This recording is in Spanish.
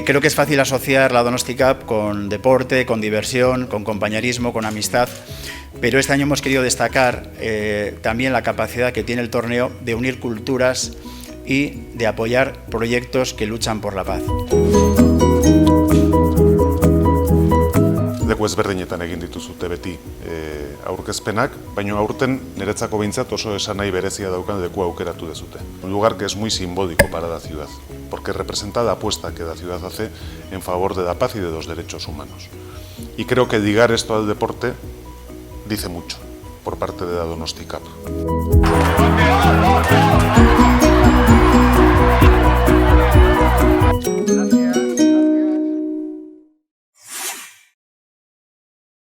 Creo que es fácil asociar la Donosti Cup con deporte, con diversión, con compañerismo, con amistad, pero este año hemos querido destacar también la capacidad que tiene el torneo de unir culturas y de apoyar proyectos que luchan por la paz. Leku ezberdinetan egin dituzute beti aurkezpenak, baina aurten niretzako behintzat oso esanahi berezia daukan leku aukeratu dezute. Un lugar que es muy simbólico para la ciudad, porque representa la apuesta que la ciudad hace en favor de la paz y de los derechos humanos. Y creo que ligar esto al deporte dice mucho por parte de la Donosti Cup.